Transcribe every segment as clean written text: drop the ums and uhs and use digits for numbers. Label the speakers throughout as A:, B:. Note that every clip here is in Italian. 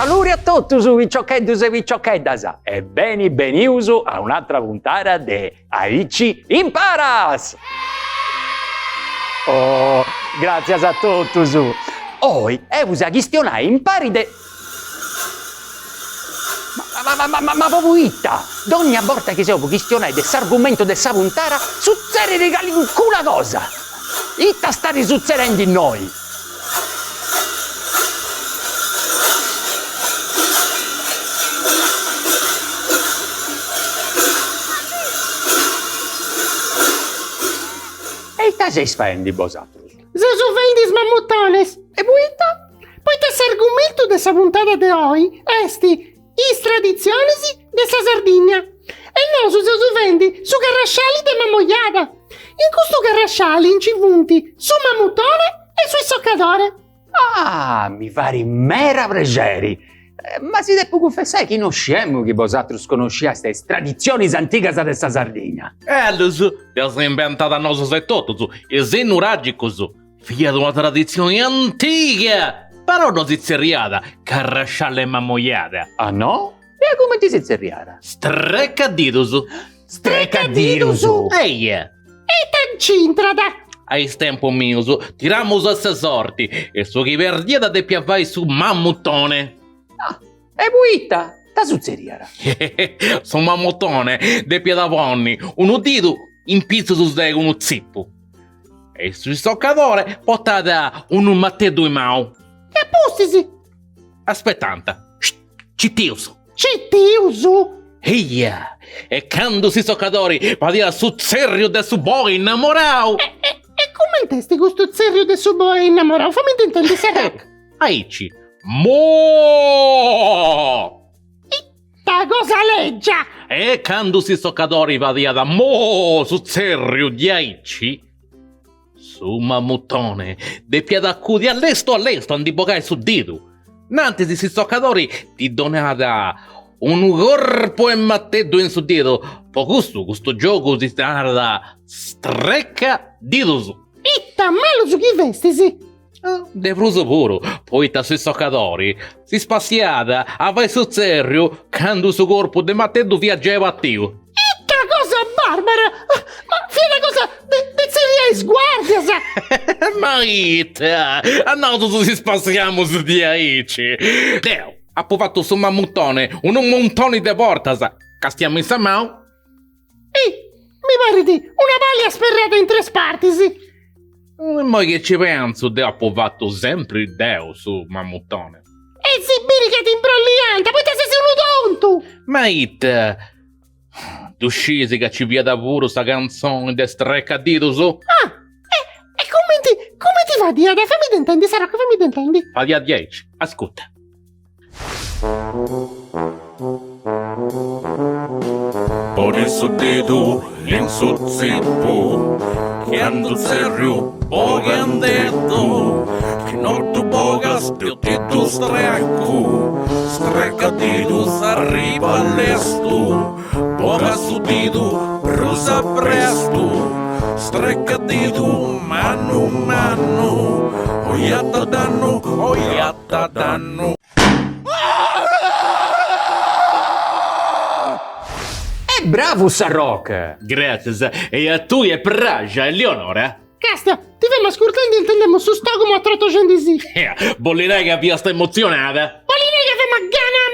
A: Saluri a tutti, viciocheddus e viciocheddas, e benius a un'altra puntata de Aici Imparas! Oh, grazie a tutti. Oi, a questionare impari de... Ma povuita! Ogni volta che siamo questionare dell'argomento della puntata, succede regali una cosa! Itta sta succedendo in noi! E itta sei sfendi, vosotros?
B: Se sufendis mammutones!
A: E buita?
B: Poi l'argomento della puntata de oggi esti is tradiziones de sa Sardigna. E non su sufendi su carrasciali de mammoiada. In questo carrasciali incivunti su mammutone e su soccatore.
A: Ah, mi fare mera piacere! Ma si deve confessare che non scemo che vosaltros conosciate queste tradizioni antiche della Sardegna.
C: Eles si inventata nosso settoto, e zenuragicos, figlia di una tradizione antica, però non si zerriata, carrasciale e mammoiata.
A: Ah no? E come ti si zerriara?
C: Streccaditus.
A: Streccadidus!
C: Ehi,
B: E tancintrada.
C: ai tempo mio, tiramos a se sorti, e su chi verdieda de piavai su mammutone.
A: Ah, e buita? Da su zerriara?
C: Su mammutone, de piedavonni, un udito in pizzo su de uno zippo. E sul soccatore portata un mattedo in mano.
B: E appostisi.
C: Aspettanta, cittius.
B: Cittiusu.
C: Eia, e quando si soccadori va via su serio de su boi innamorao.
B: E come testi questo serio de subo innamorato? Fammi intendere se rock.
C: Aici, mo!
B: Ta cosa leggia.
C: E quando si soccadori va via da mo su serio di aici. Su mammutone, de piedacudi all'esto andibogai su didu. Nanti si soccadori ti donada un corpo e mattedo in su didu. Po questo gioco si tarda strecca didus.
B: Itta malo su chi vestisi.
C: De fruso puro, poi ta sui soccadori, si spaziata, avai su serio, quando su corpo de mattedo viaggiava attivo.
B: Itta cosa barbara. Ma fia una cosa de serie sguardia.
C: Ma ita, a noi si spaziamo su di aici. Deo, ha fatto su mammutone, un montone de portas, castiamo in samau?
B: Mi pare di una paglia sperrata in tre spartisi.
C: E mo che ci penso, Deo ha fatto sempre Deo su mammutone.
B: E si biricati imbrogliante, poi te sei un tonto.
C: Ma ita, tu scisi che ci via da puro sta canzone de streccadito su?
B: Ah, e come ti va di Ada? Fammi t'intendi, Sarà che fammi t'intendi.
C: Fa di a 10, ascolta.
D: Pone su dedo in su zippo, che ando serio, boga andetto, che non tu bogas, più ti tu strecco, strecca dedo arriva all'esto, boga su dedo, brusa presto, strecca dedo, mano, oiata danno.
A: Bravo, Sarroc!
C: Grazie, e a tu e pragia, Eleonora?
B: Castia, ti vemo ascoltando e intendiamo su sto come a 800 sì.
C: Bollirei che via sta emozionata.
B: Voglio che fai gana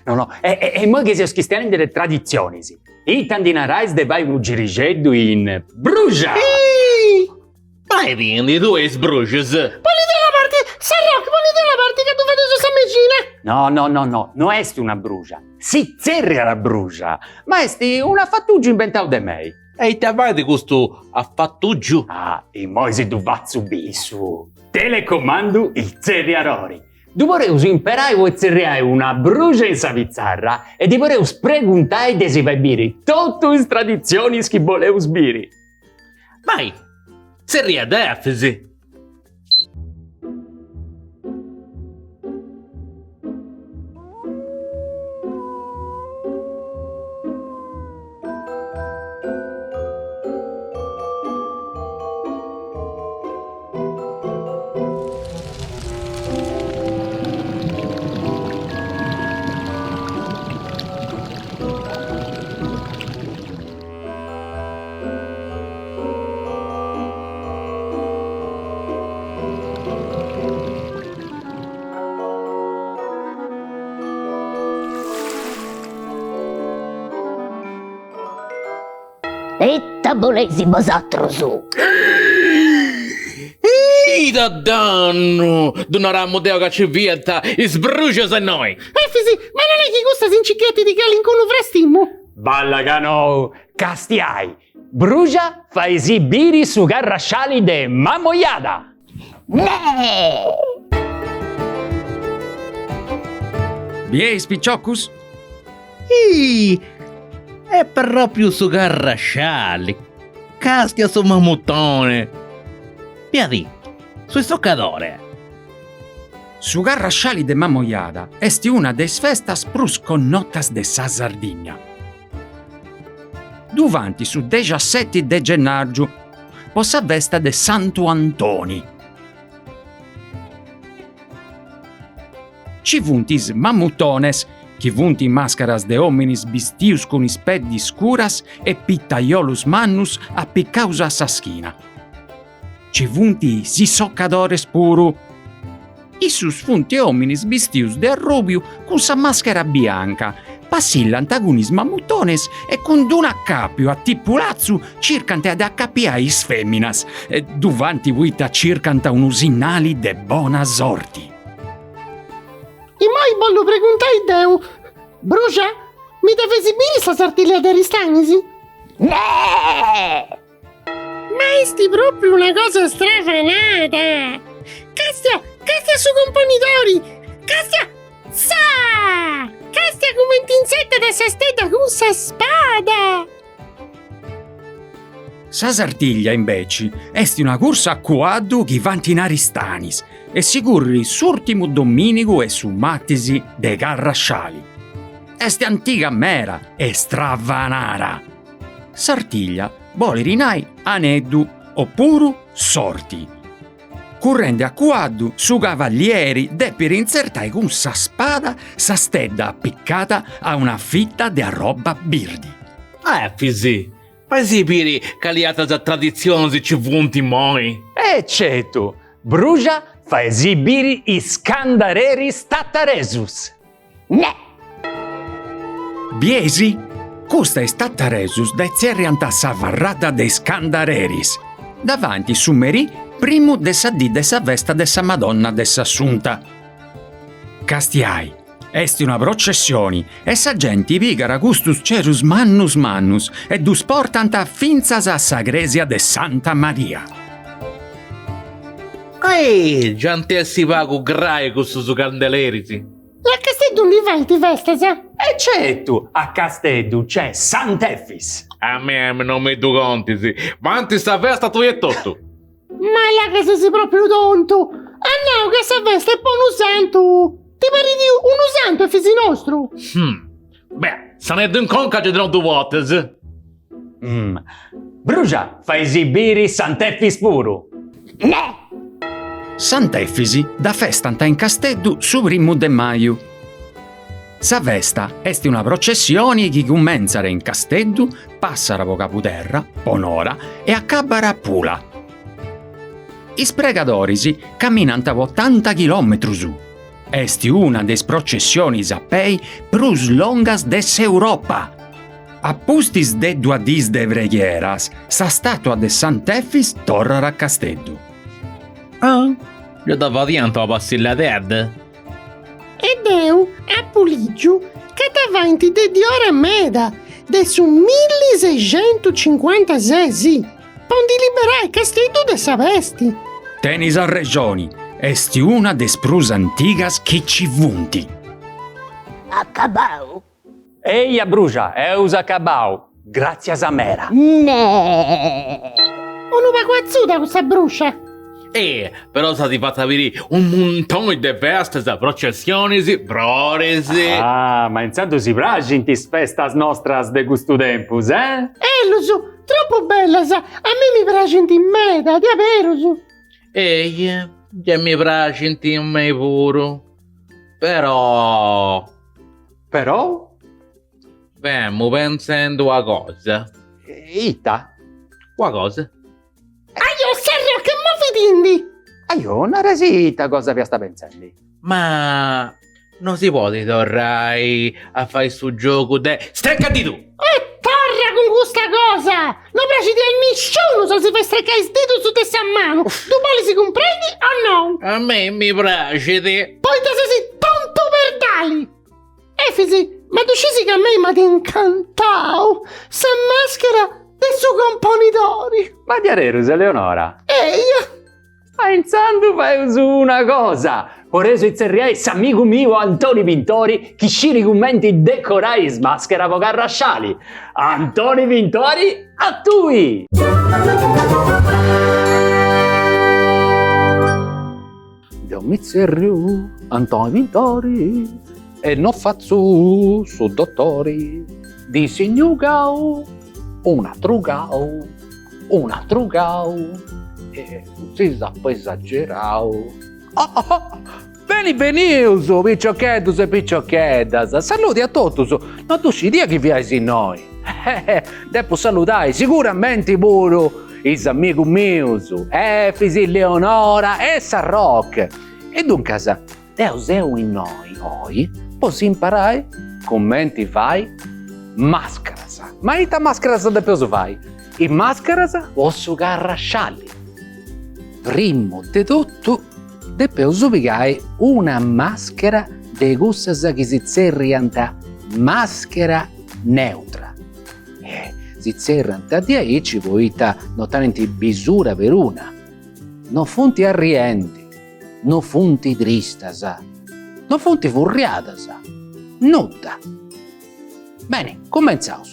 B: mala.
A: No, e mo che si schistiano delle tradizioni, sì. I tandinarais de vai un girigeddu in Brugia!
C: Ma quindi tu e sbruges?
B: Voglio della parte, Sarà la parte che tu fate su sta medicina.
A: No, non esti una brugia. Si zerria la brugia, ma esti una fattugia inventata da me.
C: E te vai di questo affattuggio?
A: Ah, e mo si tu vazzu bisu. Telecomando il zerriarori. Tu voreus imparare o zerriare una brugia in sa pizzarra e ti voreus preguntare de si vai biri tutte le tradizioni che voleus biri.
C: Vai, seria defisi.
E: E tabolesi bosatro su.
C: Da danno! D'un ramo deo che ci vieta, e sbrucia se noi!
B: Efisi, ma non è che questa si incicchietti di calin con un frastimmo?
A: Balla cano, castiai. Brugia fa esibiri su garrasciali de Mamoiada.
E: Ne!
F: Bieis picciocus?
C: È proprio su garrasciali. Castia su mammutone. Piadi, su stoccadore.
F: Su garrasciali de Mamoiada esti una des festas prus connotas de sa Sardigna. Duvanti su 17 de gennargiu, possa vesta de Santo Antoni. Ci vuntis mammutones, chi vunti mascaras de hominis bistius con ispeddi scuras e pittaiolus mannus appicausa sa schina. Ci vunti si soccadores puru. Issus funti hominis bistius de arrubiu con sa maschera bianca, passillan antagonis mammutones e con d'un accappio a tippulazzu circante ad accappiais femminas, duvanti vita circanta unusinali de bona sorti.
B: I mai bollo preguntai Deu. Brucia, mi deve esibire sta sartiglia de ristagnisi?
E: Ne!
B: Ma esti proprio una cosa strafanata! Castia su componidori! Castia! Sa! Castia come un tinzetto da sa stella con sa spada!
F: Sa sartiglia, invece, esti una corsa a quaddu chi vanti in Aristanis e sicurri s'ultimo dominico e su mattisi de garrasciali. Esti antica mera e stravanara. Sartiglia vole rinai aneddu oppuru sorti. Currende a quaddu su cavalieri de per insertai con sa spada sa stedda appiccata a una fitta de arroba birdi.
C: Fisi, fai esibiri caliata da tradizioni ci vunti moi.
A: Eccetto, Brugia fa esibiri i scandareri stattaresus.
E: Ne!
F: Biesi, custa è stata resus da zerrianta sa varrata de scandareris. Davanti su Merì, primo de sa di de sa vesta de sa Madonna de s'Assunta. Castiai, esti una processioni, e sa genti vigara gustus cerus mannus e dus portant a finzas a sa gresia de Santa Maria.
C: Gente si pago graie con su candelerisi.
B: La Casteddu non vai di vestasa?
A: Eccetto, a Casteddu c'è Sant'Effis.
C: A me non mi do conti, sì. Ma anti sta festa tu e tutto.
B: Ma la casa sei proprio tonto! Ah no, che sa veste è buon santo! Ti pare di uno santo è fisi nostro?
C: Beh, se ne d'un conca ci sono due volte, sì.
A: Brugia fa esibiri Sant'Effis puru.
E: Ne!
F: Sant'Effisi da festanta in Casteddu su primo de maio. Sa festa esti una processione che commenzare in Casteddu, passara po Caputerra, Ponora e accabara a Pula. I spregadorisi camminanta 80 chilometri su. Esti una des processionis a pei prus longas des Europa. A pustis de 2 dis de vreghieras, sa statua de Sant'Effis torrara a Casteddu.
C: Io dava dianto a passilla dead.
B: E Deu a Puligiu che davanti de di ora meda de su 1656 pondi liberare Casteddu de sa vesti.
F: Tenis a regioni, esti una des prus antigas che ci vunti.
E: Accabau.
A: Ehi a Brugia, eus acabau, grazie a mera.
E: Ne!
B: Uno guazzuta questa brucia.
C: Però sta di fatta avere un montone di feste, processioni, broresi.
A: Ah, ma intanto si pragintis festas nostras de gustu tempus, eh?
B: Lusu, troppo bella sa, a me mi piace in meda, di averosu.
C: Già mi piace in me pure. Però... Vemmo pensando a cosa.
A: Ita?
C: Qua cosa?
B: Aio, serra, che mo fitindi?
A: Io una resita cosa vi sta pensando?
C: Ma... non si può tornare a fare su gioco de... Stecca di tu!
B: E torra con questa cosa! Non piace di nessuno se si fa strecare il dito su questa mano! Tu poi si comprendi o no?
C: A me mi piace te.
B: Poi te sei tonto per tali! Efisi, ma tu ci che a me mi ha incantato! Sa maschera del suo componitore!
A: Ma di Arerus, Eleonora?
B: Ehi!
A: Pensando fai su una cosa, ora su zerriai s'amico mio Antoni Vintori che sciri commenti decorai smaschera po' carrasciali. Antoni Vintori, a tui! Io mi zerrio, Antoni Vintori, e non faccio su dottori, di signugau, una trugau, e si sa poi esagerau. Benvenuto, piccioccheddus e piccioccheddas. Saluti a tutti. Ma tu ci dia che vi hai noi. Devo salutare sicuramente pure i amici miei, Efisi, Leonora e Sarroc. E dunque, Deus è in noi, oggi, posso imparare commenti fai mascaras. Ma ita mascaras da peso fai? I mascaras posso carrasciarli. Primo di tutto, devo ubicare una maschera de gussas che si zerrianta maschera neutra. Si zerrianta di aici poita non tanti bisura per una. Non funti arrienti, non funti tristas, non funti furriatas, nuda. Bene, cominciamo.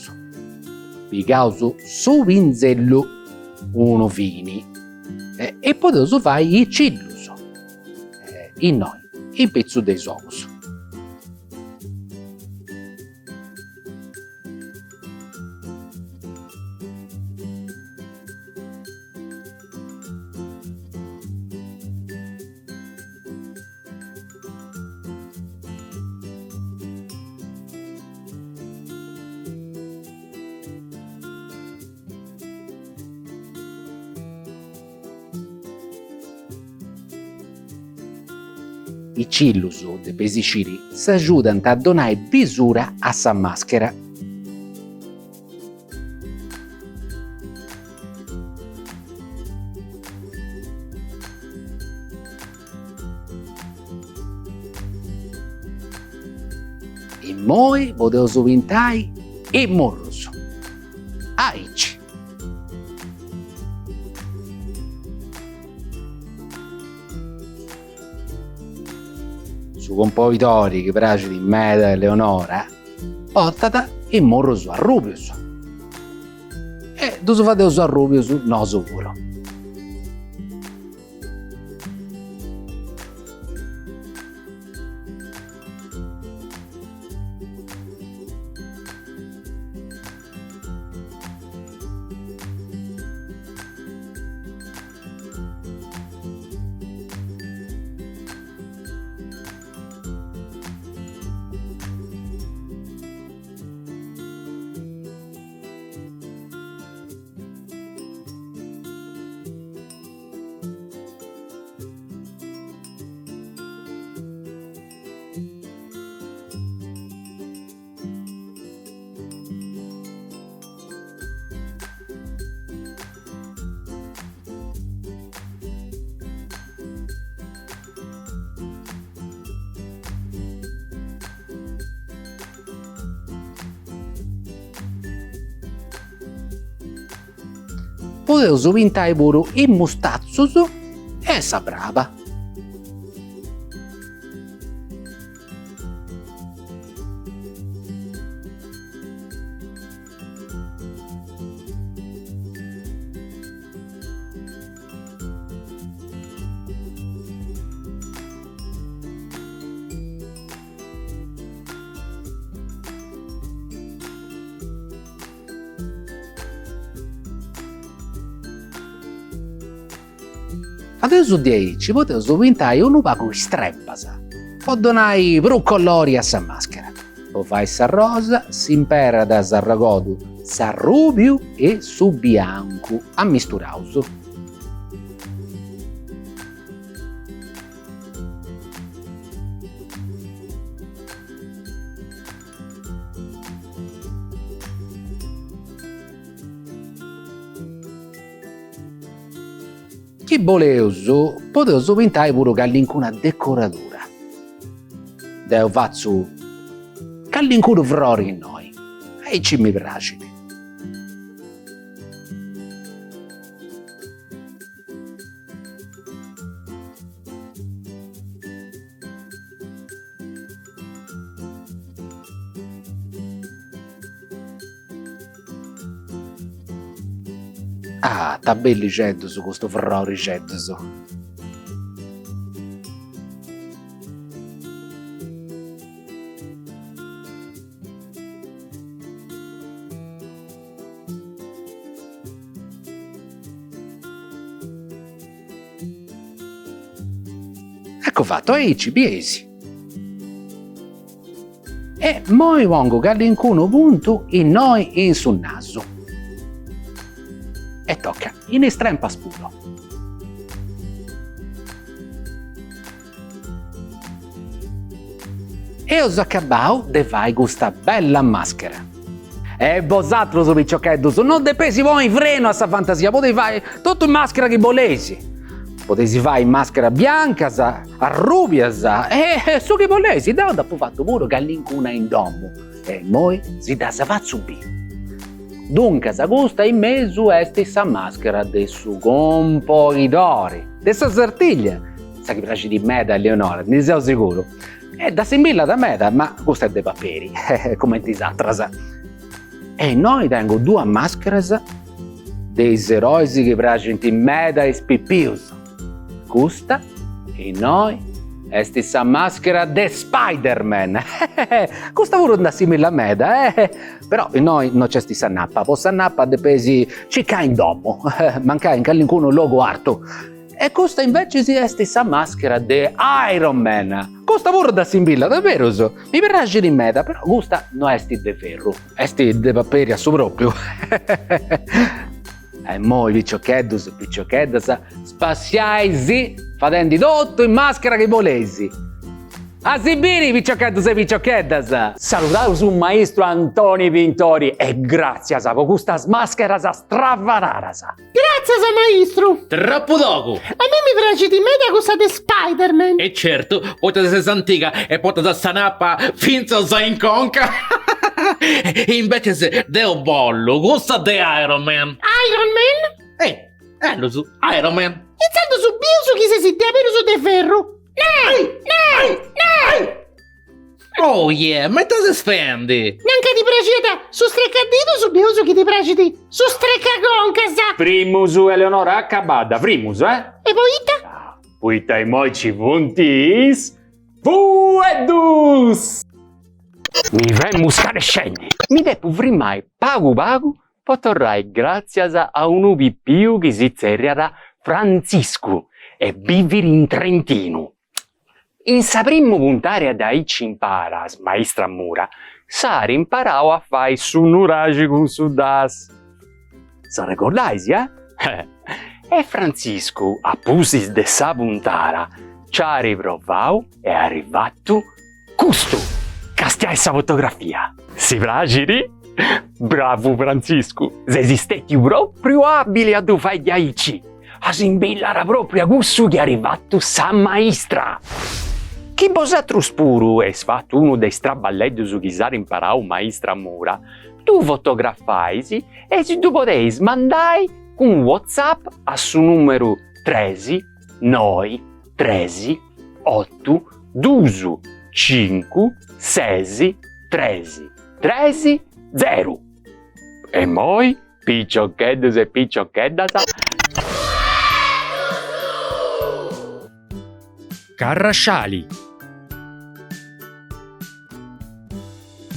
A: Picauso su pinzello uno fini. E potevo fare i cillus, in noi, in pezzo dei somos. I cillus de pesicidi s'aiutano a donare bisura a sa maschera. E moi potevo pintare e morroso. Aici. Su compositori che piace di Meda e Leonora, portata e morro su a Rubius. E tu si fate su a Rubius, no sicuro. Potevo pintare pure i mustazzus e sa brava. Adesso di aici potevo pintare un paio di strebas. Può donare per un colore a sa maschera. Può fare sa rosa, si impera da sarragodu, sa rubio e su bianco a misturauso.
G: chi voleuso, potevo pintare pure callincuna decoratura. Deo faccio callincuna frori in noi, e ci mi piace. Ah, sta bellicendo su questo froricetto su. Ecco fatto, e ci piesi. E moi pongo callincuno punto in noi in sul naso. E tocca in estrempa spuro. E ho accabato de fai questa bella maschera. E vosotros, su picciochettos, non depesi voi in freno a sta fantasia, potete fare tutto in maschera che volesi. Potete fare in maschera bianca, a rubia, e su che volesi, da dopo fatto pure callincuna in domo. E moi si da sa faccio bene. Dunque, sa gusta in mezzo è stessa maschera del suo comporidori, dessa sartiglia. Sa che piace di meda, Eleonora, ne sono sicuro. È da similla da meda, ma questa è dei paperi, come dis'altra. E noi tengo due maschere dei eroi che piacciono in meda e spippius. Questa e noi è stessa maschera de Spider-Man. Questa pure da simile a meda, però in noi non c'è stessa nappa, possa nappa de pesi cica in domo, manca in callincuno logo arto. E questa invece è stessa maschera de Iron Man. Questa pure da similla, davvero so. Mi piace di meda, però questa non è sti de ferro, è sti de paperi a suo proprio. E mo i piccioccheddas, spaziaisi, facendo tutto in maschera che volesi. A Sibiri, piccioccheddas e piccioccheddas!
A: Salutare su maestro Antoni Pintori e grazie a questa maschera stravarara.
B: Grazie, maestro.
C: Troppo dopo!
B: A me mi piace di media questa di Spider-Man.
C: E certo, potete essere antica e potete sanappa finza sa in conca. E invece se Deo bollo, questa de Iron Man.
B: Iron Man?
C: Lo so, Iron Man.
B: Iniziando su bio su chi si stia per su de ferro. No!
C: Oh yeah, ma te si sfendi.
B: Neanche ti piace su streccadito su bio su chi ti piace su streccagonca, sa.
A: Primus Eleonora accabada, primus,
B: E poi?
A: Puita i moici puntis, fuedus! Mi vemus carescendi. Mi depu frimai pagu, potorrai grazie a un ubi più che si zerriara Francisco e vivere in Trentino. In sapremmo puntare ad aici impara, maestra Mura, sari imparao a fare su nuragi con su das. Sa ricordaisi, E Francisco, a pusis de sa puntara, ci ha riprovau e è arrivato custo. Castia essa fotografia. Si piaceri? Bravo Francisco, se esisteti proprio abile a tu fai di aici. A simbillara proprio a gusto che è arrivato sa maestra. Chi vosatrus puru è fatto uno dei straballeggi su chi sare imparau maestra Mura, tu fotografaisi e si tu poteis mandai un WhatsApp a su numero 13 noi 13 8 12 5 6 13 13 0. E moi piccioccheddas e piccioccheddas
F: Carrasciali.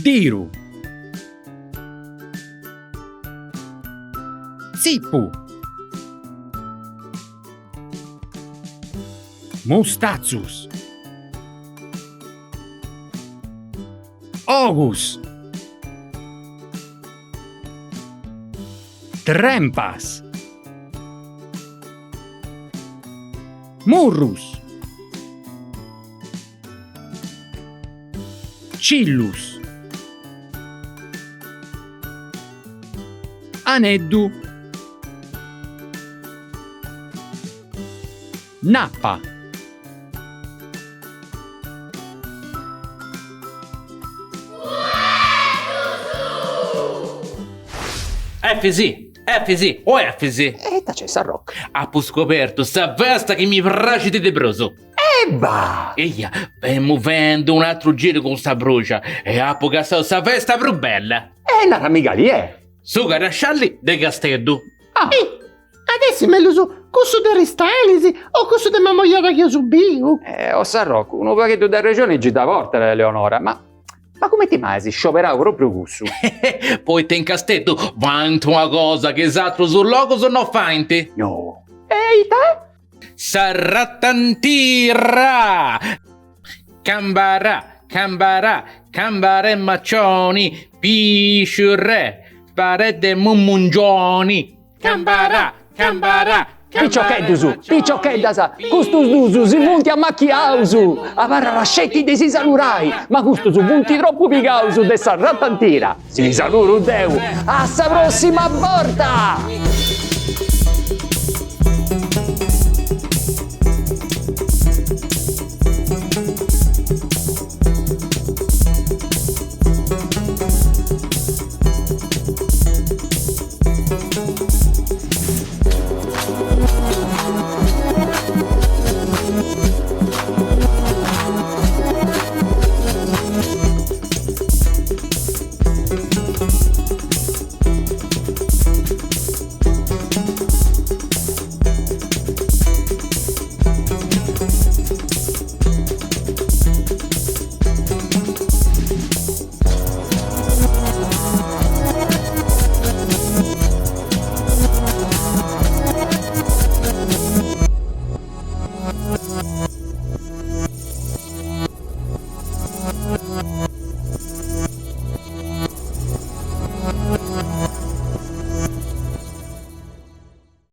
F: Diru. Zippu. Mustazus. Ogus. Trempas. Murrus. Cillus. Aneddu. nappa.
C: FZ, o FZ.
A: E c'è San Rocco.
C: Ha scoperto sta festa che mi piace di debroso.
A: Ebba!
C: Eia, stiamo vendo un altro giro con sta brucia e ha gastato sta festa più bella.
A: Una ramiga lì,
C: Su Carrascialli de Castello.
B: Adesso me lo so, questo di Ristanisi o questo di Mamoiata che io subivo.
A: O San Rocco, uno pacchetto da regione ci da porta, Eleonora, ma come ti mai si sciopera proprio questo?
C: Poi te in Castello vanto una cosa che esatto sul logo sono fainte.
A: No. Ehi, te?
C: Sarratantira! Cambarà, cambare maccioni, pisciurre, parete mummungioni. Cambarà.
A: Piccioccheddu su, picciocchedda sa, custus dusu si munti a macchiausu, a parrascetti de si salurai, ma custu su munti troppo pigausu de sa rattantira. Si saluru deu, a sa prossima volta!